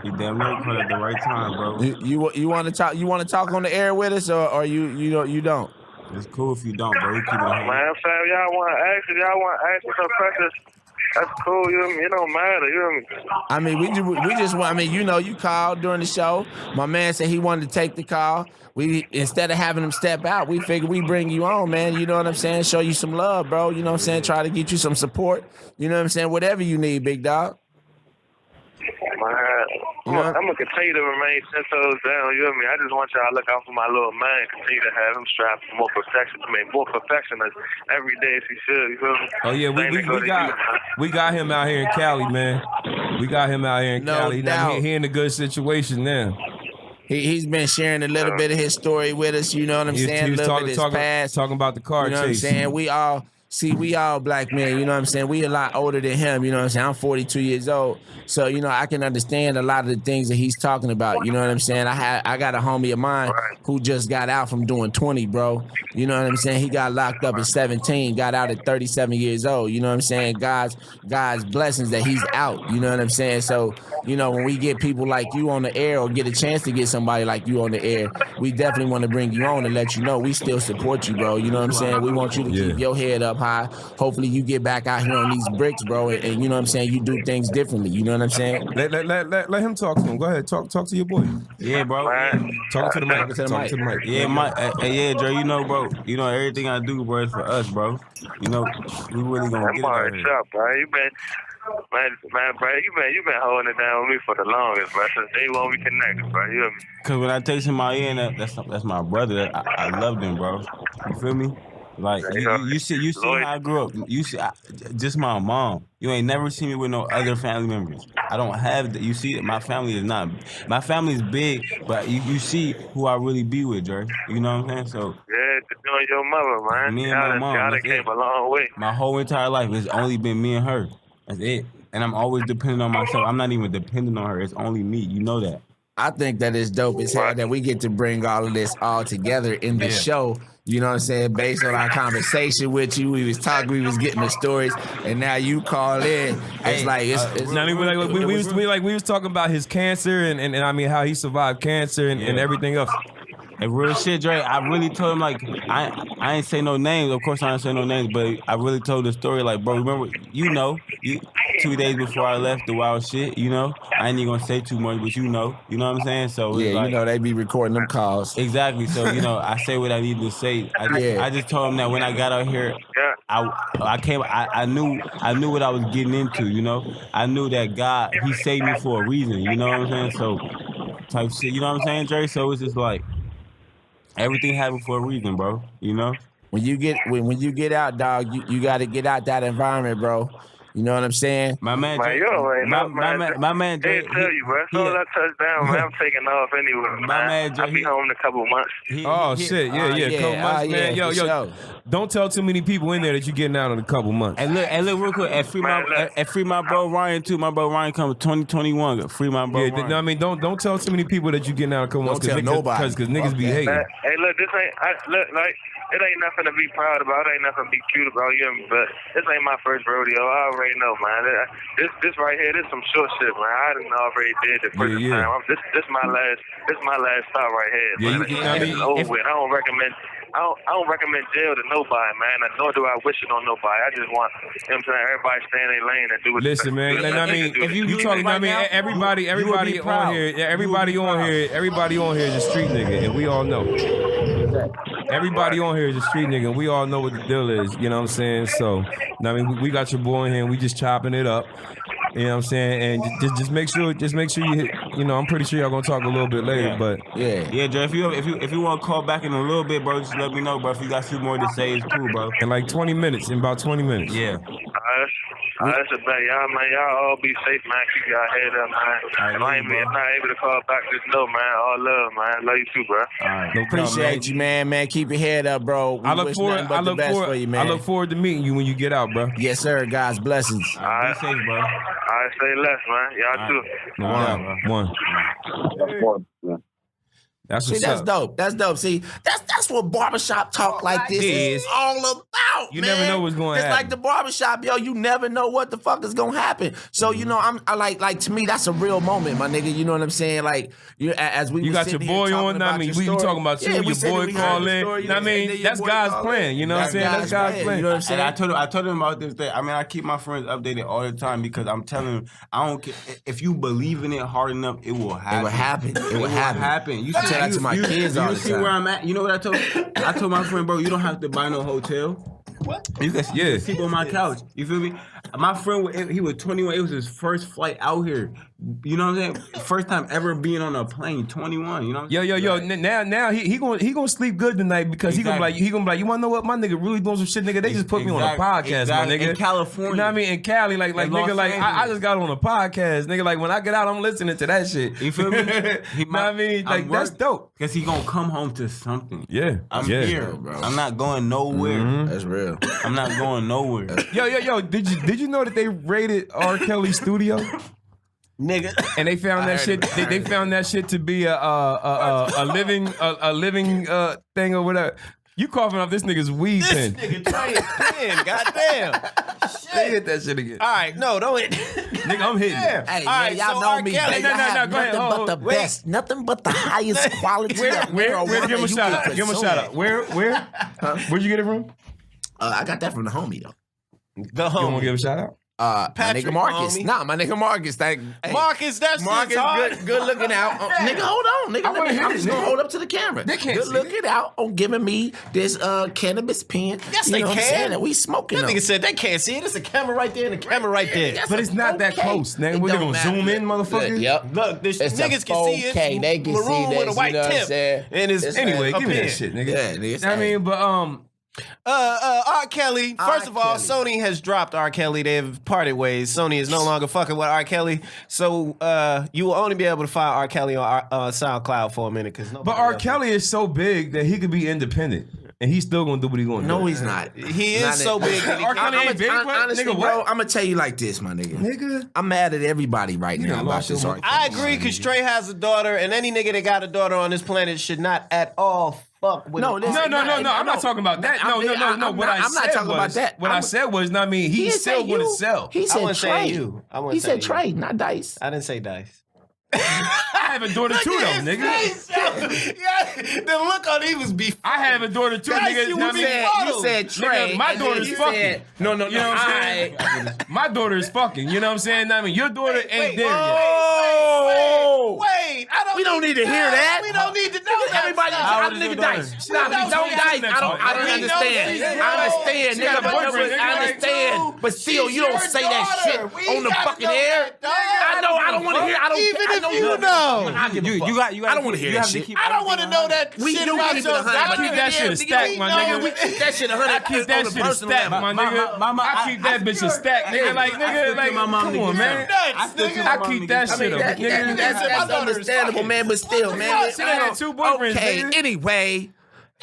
You damn near caught at the right time, bro. You want to talk? You want to talk on the air with us, or you don't? It's cool if you don't, bro. We keep it on. Man, fam, y'all want to ask me some questions, that's cool, you know what I mean? It don't matter, you know what I mean? I mean, we just want. I mean, you called during the show. My man said he wanted to take the call. We instead of having him step out, we figured we bring you on, man. You know what I'm saying? Show you some love, bro. You know what I'm saying? Try to get you some support. You know what I'm saying? Whatever you need, big dog. Man, I'm going to continue to remain 10 toes down, you know what I mean? I just want y'all to look out for my little man, continue to have him strive for more perfection every day as he should, you feel me? oh yeah, we got him out here in Cali, man. We got him out here in No Cali. Now, doubt. he in a good situation now. He's been sharing a little bit of his story with us. You know what I'm saying? He was a little bit of his past. talking about the car You know what I'm chase. saying? We all black men, you know what I'm saying? We a lot older than him, you know what I'm saying? I'm 42 years old. So, you know, I can understand a lot of the things that he's talking about. You know what I'm saying? I got a homie of mine who just got out from doing 20, bro. You know what I'm saying? He got locked up at 17, got out at 37 years old. You know what I'm saying? God's blessings that he's out. You know what I'm saying? So, you know, when we get people like you on the air or get a chance to get somebody like you on the air, we definitely want to bring you on and let you know we still support you, bro. You know what I'm saying? We want you to keep your head up high. Hopefully you get back out here on these bricks, bro, and you know what I'm saying? You do things differently. You know what I'm saying? Let him talk to him. Go ahead, talk to your boy. Yeah, bro. Talk to the mic. Talk to the mic. Yeah, yeah, Dre, you know, bro. You know, everything I do, bro, is for us, bro. You know, we really gonna That get it part out is here. up, bro. Man, bro, you been holding it down with me for the longest, bro. Since day one we connected, bro. You know what I mean? Cause when I take him out in, that's my brother. I love him, bro. You feel me? Like you see how I grew up. You see, just my mom. You ain't never seen me with no other family members. I don't have that. You see, my family is not. My family is big, but you see who I really be with, Dre. You know what I'm saying? So Yeah, just doing your mother, man. Me and my mom, Y'all that's came it. a long way. my whole entire life it's only been me and her. That's it. And I'm always dependent on myself. I'm not even dependent on her. It's only me. You know that. I think that is dope as hell that we get to bring all of this all together in the show. You know what I'm saying? Based on our conversation with you, we was talking, we was getting the stories, and now you call in. It's like it's Now, we was talking about his cancer and I mean how he survived cancer and everything else. And real shit, Dre, I really told him, like, I ain't say no names. Of course I ain't say no names, but I really told the story, like, bro, remember, you 2 days before I left, the wild shit, I ain't even gonna say too much, but you know what I'm saying? So Yeah, like, they be recording them calls. Exactly. So, I say what I need to say. I just told him that when I got out here, I knew what I was getting into, I knew that God, he saved me for a reason, you know what I'm saying? So, type shit, you know what I'm saying, Dre? So it's just like, everything happened for a reason, bro, When you get out, dog, you got to get out that environment, bro. You know what I'm saying? My man, Man, you already know, my man, They Dre, tell you, bro. As soon as I touch down, man, I'm taking off anyway. My man, Dre, I'll be home in a couple months. Shit, yeah, couple months, man. Yo, sure. don't tell too many people in there that you're getting out in a couple months. And look, real quick, free my bro Ryan too. My bro Ryan coming 2021. Free my bro Ryan. I mean, don't tell too many people that you're getting out in a couple months. Don't tell nobody. Because niggas be hating. Hey, look, this ain't it ain't nothing to be proud about. It ain't nothing to be cute about. But this ain't my first rodeo. I already know, man. This right here, this some short shit, man. I done already did the first time. This my last stop right here. Yeah, man. It's over with. I don't recommend jail to nobody, man. Nor do I wish it on nobody. I just want, everybody stay in their lane and do what. Listen, man. I mean, if you talking, everybody on here, everybody on here is a street nigga, and we all know. Everybody on here is a street nigga, and we all know what the deal is. You know what I'm saying? So, we got your boy in here, and we just chopping it up. You know what I'm saying? And just make sure you hit. I'm pretty sure y'all gonna talk a little bit later, but yeah, Dre. If you want to call back in a little bit, bro, just let me know, bro. If you got some more to say, it's cool, bro. In about 20 minutes. Yeah. That's a bet, y'all, man. Y'all all be safe, man. Keep y'all head up, man. If I ain't not able to call back, just know, man. All love, man. Love you too, bro. All right. no problem, Appreciate you, man. Keep your head up, bro. I look forward to meeting you when you get out, bro. Yes, sir. God's blessings. All right. Be safe, bro. All right, stay less, man. Y'all too. One. That's See, what's that's up. dope. That's dope. See, that's what barbershop talk like this is all about. You man. never know what's going to It's happen. like the barbershop, yo. You never know what the fuck is gonna happen. So I like to me that's a real moment, my nigga. You know what I'm saying? Like as we You was got your sitting here boy talking on. about We your story. talking about you. Yeah, we Your said boy we heard call the in. story, you know what I'm saying? That's Your boy God's call plan. in. You know what I'm saying? That's God's plan. You know what I'm saying? And I told him about this thing. I keep my friends updated all the time because I'm telling them, I don't care if you believe in it hard enough, it will happen. It will happen. You I tell that to my kids all the You see time. where I'm at? You know what I told? I told my friend, bro, you don't have to buy no hotel. What? You can sleep on my couch. You feel me? My friend, he was 21. It was his first flight out here. You know what I'm saying? First time ever being on a plane. 21. You know? What I'm saying? Yo. Now he gonna sleep good tonight because he gonna be like, you wanna know what, my nigga really doing some shit, nigga. They just put me on a podcast, my nigga. In California. You know what I mean? In Cali, like nigga, like I just got on a podcast, nigga. Like when I get out, I'm listening to that shit. You feel me? You know what I mean? Like that's dope. Because he gonna come home to something. Yeah. I'm here, bro. I'm not going nowhere. That's real. I'm not going nowhere. Yo. Did you know that they raided R. Kelly's studio? Nigga. And they found that shit. They found that shit to be a living thing or whatever. You coughing off this nigga's weed pen. Nigga trying to pen, goddamn. They hit that shit again. All right, no, don't hit. Nigga, I'm hitting. Yeah. Hey, All right, y'all so know R. me. Kelly- Y'all have go ahead. nothing but the best, nothing but the highest quality. Where? Give him a shout out. Give him a shout out. Where? Where'd you get it from? I got that from the homie though. The You want home. to give a shout out? My Patrick, nigga Marcus. homie. Nah, my nigga Marcus. Marcus, that's Marcus, good looking out. Nigga, hold on. Nigga, I'm just gonna hold up to the camera. They can't good see looking out on giving me this cannabis pen. Yes, you they know what I'm can. saying? That we smoking That on. nigga said they can't see it. There's a camera right there and a camera right there. That's But it's not that okay. close, nigga. It We're don't gonna matter. zoom in, motherfucker. Yep. Look, this It's a niggas can see it. 4K. They can see maroon this, with a white you know what I'm tip. saying? And it's Anyway, a give me pen. that shit, nigga. Yeah, nigga. I mean, but R. Kelly. First of all, Kelly. Sony has dropped R. Kelly. They've parted ways. Sony is no longer fucking with R. Kelly. So you will only be able to find R. Kelly on SoundCloud for a minute. But R. Kelly is so big that he could be independent, and he's still gonna do what he's gonna do. No, he's not. He is so big that he R. can't. Kelly ain't big, what? Honestly, Nigga, bro, what? I'm gonna tell you like this, my nigga. Nigga. I'm mad at everybody right now about lost this your R. I Kelly agree shit, because nigga. Trey has a daughter, and any nigga that got a daughter on this planet should not at all fuck with No, it. this- No, I'm not talking about that. No. I'm What not- I I'm not said talking about was, that. what I said was, I mean, He he's didn't still say gonna you. sell. He I said wasn't Trey. saying you. I wasn't He said saying you. Trey, not Dice. I didn't say Dice. I have a daughter too, though, nigga. Yeah, the look on he was before. I have a daughter too, nigga. You said Trey. Nigga, my daughter's fucking. No. You know what I'm saying? My daughter is fucking. You know what I'm saying? I mean, your daughter ain't there yet. Wait, We don't need to hear that. We don't need to know that. Everybody, nigga, dice. Stop. Don't dice. I don't understand. I understand, nigga. I understand. But still, you don't say that shit on the fucking air. I know. I don't want to hear. I don't. Even if you know. I don't want to hear that shit. I don't want to know that We shit do about keep it your 100. I keep that shit a stack, my nigga. We keep that shit 100. I keep that shit a stack, my nigga. I keep that bitch a stack, nigga. Like, come on, man. I keep that shit up, nigga. That's understandable, man. But still, man. She done had 2 boyfriends, Okay. nigga. Anyway.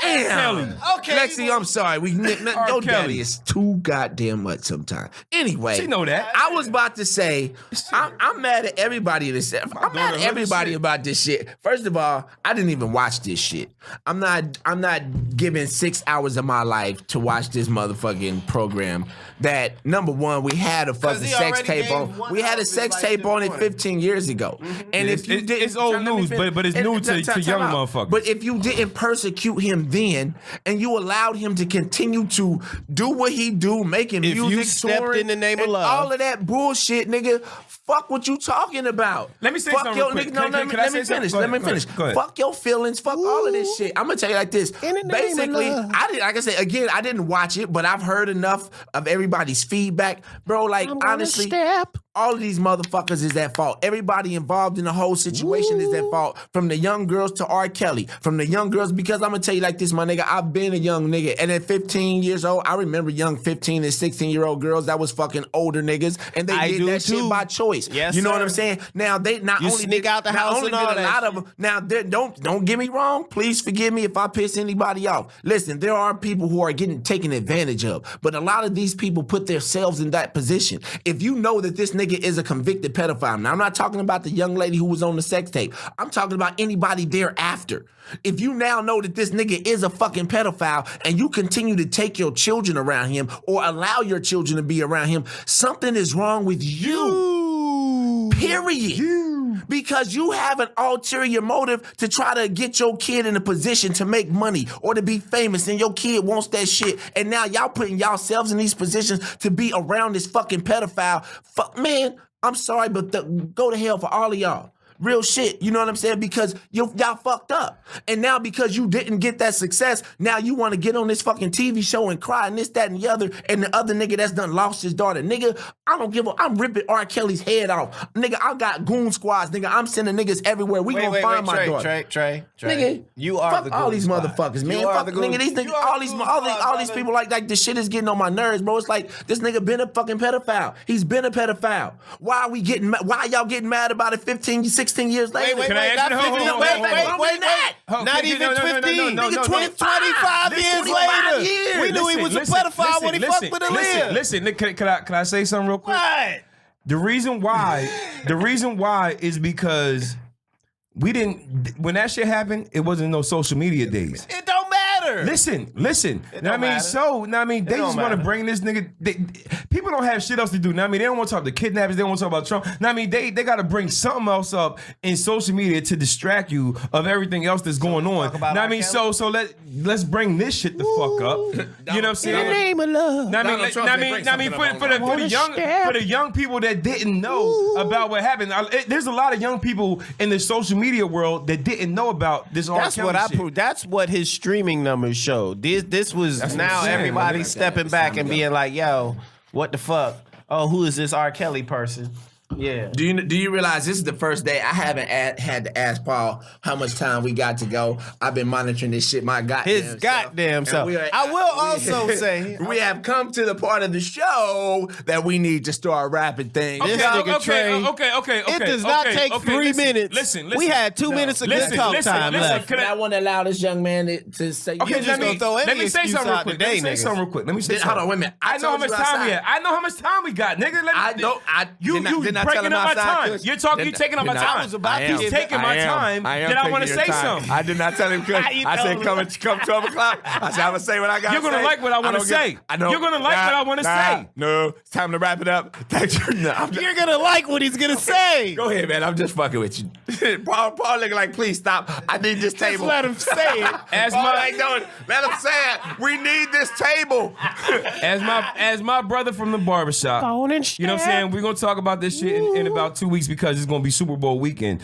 Damn. Kelly. Okay. Lexi, I'm sorry. Your daddy is too goddamn much sometimes. Anyway. She know that. I was about to say, I'm mad at everybody in this. I'm mad at everybody about this shit. First of all, I didn't even watch this shit. I'm not giving 6 hours of my life to watch this motherfucking program. That number one, we had a fucking sex tape on. We had a sex tape on it 15 years ago. And if you didn't, it's old news, but it's new to young motherfuckers. But if you didn't persecute him then, and you allowed him to continue to do what he do, making If music, you stepped touring, in the name of and love, all of that bullshit, nigga. Fuck what you talking about. Let me say fuck something your, real quick. Nigga, let me finish. Let me finish. Go ahead. Fuck your feelings. Fuck all of this shit. I'm gonna tell you like this. Basically, like I said again, I didn't watch it, but I've heard enough of everybody's feedback, bro. Like honestly, all of these motherfuckers is at fault. Everybody involved in the whole situation is at fault. From the young girls to R. Kelly. From the young girls, because I'm gonna tell you like this, my nigga. I've been a young nigga, and at 15 years old, I remember young 15 and 16-year-old girls that was fucking older niggas, and they did that shit by choice. Yes, you know what I'm sir. saying? Now they not You only sneak out the house and all did a that lot of them. Now don't get me wrong. Please forgive me if I piss anybody off. Listen, there are people who are getting taken advantage of, but a lot of these people put themselves in that position. If you know that this nigga is a convicted pedophile, now I'm not talking about the young lady who was on the sex tape. I'm talking about anybody thereafter. If you now know that this nigga is a fucking pedophile and you continue to take your children around him or allow your children to be around him, something is wrong with you. Period. Because you have an ulterior motive to try to get your kid in a position to make money or to be famous, and your kid wants that shit. And now y'all putting yourselves in these positions to be around this fucking pedophile. Fuck, man, I'm sorry, but go to hell for all of y'all. Real shit, you know what I'm saying? Because y'all fucked up. And now because you didn't get that success, now you want to get on this fucking TV show and cry and this, that, and the other, and the other nigga that's done lost his daughter. Nigga, I'm ripping R. Kelly's head off. Nigga, I got goon squads. Nigga, I'm sending niggas everywhere. We gonna find my daughter. Trey. Nigga, you are fuck the all these squad. motherfuckers, man. You are Fuck the goon- nigga, these you niggas, are all these people like this shit is getting on my nerves, bro. It's like this nigga been a fucking pedophile. He's been a pedophile. Why y'all getting mad about it 15, 16 years later? Can I answer Wait. Not even 15. Nigga, 25 years later. We knew he was a pedophile when he fucked with Aaliyah. Listen, can I say something real quick? What? The reason why is because we didn't, when that shit happened, it wasn't no social media days. It don't matter. Listen. Now, I mean, matter. so now I mean, they just want to bring this nigga. People don't have shit else to do. Now I mean, they don't want to talk to kidnappers. They don't want to talk about Trump. Now I mean, they got to bring something else up in social media to distract you of everything else that's going on. Now I mean, so let's bring this shit the fuck up. You know what I'm saying? In the name of love. Now I mean, for the young people that didn't know about what happened, there's a lot of young people in the social media world that didn't know about this. That's what I proved. That's what his streaming numbers showed. This was now everybody stepping back and being like, "Yo, what the fuck? Oh, who is this R. Kelly person?" Yeah. Do you realize this is the first day I haven't had to ask Paul how much time we got to go? I've been monitoring this shit my goddamn self. I will also say we have come to the part of the show that we need to start wrapping things. This nigga Trey. Okay. It does not take 3 minutes. Listen. We had 2 minutes of good talk time left. Can I want to allow this young man to say? Okay, just gonna throw any let me say excuse something real out quick. today, Let me say something real quick. Let me say something. Hold on, wait a minute. I know how much time we had. I know how much time we got, nigga. I know. You not tell breaking him up my outside, time. Kush. You're talking. You're taking up my time. I was about to He's get taking my time. Then I want to say something. I did not tell him. I said come 12 o'clock. I said I'm gonna say what I got. You're gonna like what I want to say. I know. You're gonna like what I want to say. No, it's time to wrap it up. Thank you. No, You're gonna like what he's gonna say. Go ahead, man. I'm just fucking with you. Paul looking like, please stop. I need this table. Let him say it. As Paul my ain't doing. Let him say it. We need this table. as my brother from the barbershop. You know what I'm saying? We're gonna talk about this shit in about 2 weeks because it's gonna be Super Bowl weekend.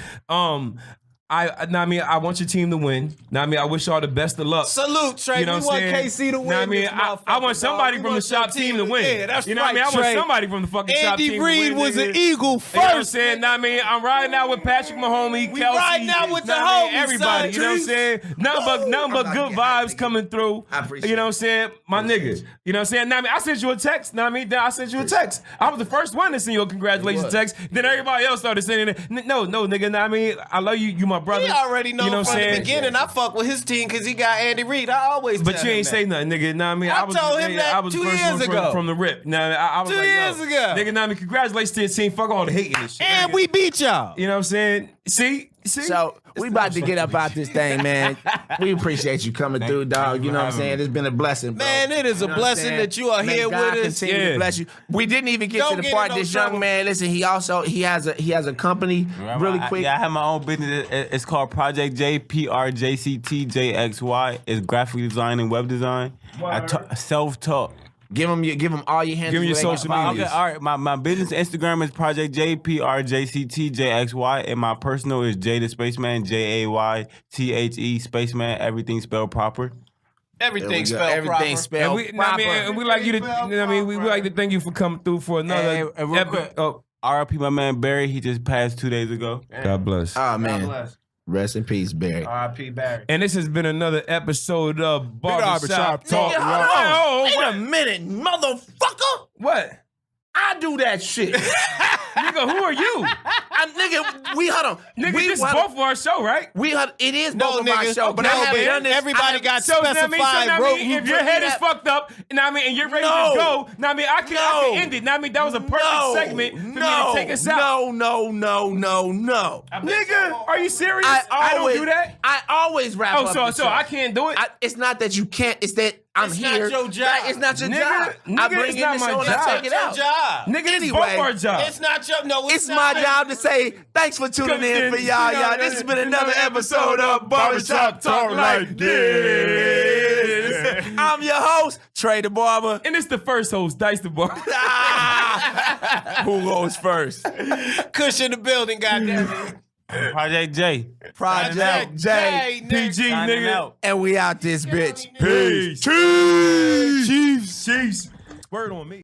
I want your team to win. I wish y'all the best of luck. Salute, Trey. You know we what want I'm saying? KC to win. This I motherfucker, want somebody dog. from We the want shop your team to win. Yeah, that's you know right, what I mean? I Trey. want somebody from the fucking shop team Andy to win. Reid was nigga. an Eagle You know what I'm first. saying? I'm riding out with Patrick Mahomes, We Kelsey. riding out with the homies, homies, everybody. son, You know what I'm Trees. saying? Nothing but good vibes coming through. I appreciate You know what I'm saying? My nigga. You know what I'm saying? I sent you a text. I sent you a text. I was the first one to send you a congratulations text. Then everybody else started sending it. No, nigga. I love you. You my brother. He already know You know what from I'm the saying? beginning. I fuck with his team because he got Andy Reid. I always But tell you him ain't that. say nothing, nigga. I told him that I was 2 the first years one ago. from the rip. I was 2 like, years ago. Nigga, congratulations to your team. Fuck all the hating and shit. And we beat y'all. You know what I'm saying? See? So we about to get up out this thing, man. We appreciate you coming through, dog. You know what I'm saying? It's been a blessing, bro. Man, it is a You know what I'm blessing saying? that you are May here God with us. continue to bless you. We didn't even get Don't to the get part. in no This trouble. young man, listen, he has a company. Really quick. I have my own business. It's called Project J, PRJCTJXY. It's graphic design and web design. Self-taught. Give him all your handles. Give 'em your where they can social follow media. you. Okay, all right. My business Instagram is Project J, PRJCTJXY, and my personal is J the Spaceman, JAYTHE Spaceman. Everything spelled proper. Everything spelled Everything proper. spelled proper. And we like you to. We like to thank you for coming through for another. And real quick, RIP my man Barry. He just passed 2 days ago. God bless. Oh man, rest in peace, Barry. R.I.P. Barry. And this has been another episode of Barbershop Talk. Nigga, hold on. Wait a minute, motherfucker. What? I do that shit. Nigga, who are you? Nigga, we hold on. Nigga, we this is both of our show, right? It is No, both of my nigga. show, but No, I haven't man. done this. Everybody got So, specified rope. if your head is fucked up, and and you're ready No. to go, I can end it. That was a perfect segment for me to take us out. No. Nigga, are you serious? I don't do that. I always wrap up. Oh, the so show. I can't do it? It's not that you can't. It's that I'm It's here. not your job. Right, it's not your Nigga, job. I nigga, bring it's in not the my show and job. I take it out. job. Nigga, it's Anyway, both our jobs. It's not your no. It's my job to say thanks for tuning in for y'all. This has been another episode of Barbershop Talk Like This. I'm your host, Trey the Barber. And it's the first host, Dice the Bar. Who goes first? Kush in the building, goddamn it. Project J. Project J. nigga. PG, Signing nigga. out. And we out this bitch. Peace. Peace. Chiefs. Word on me.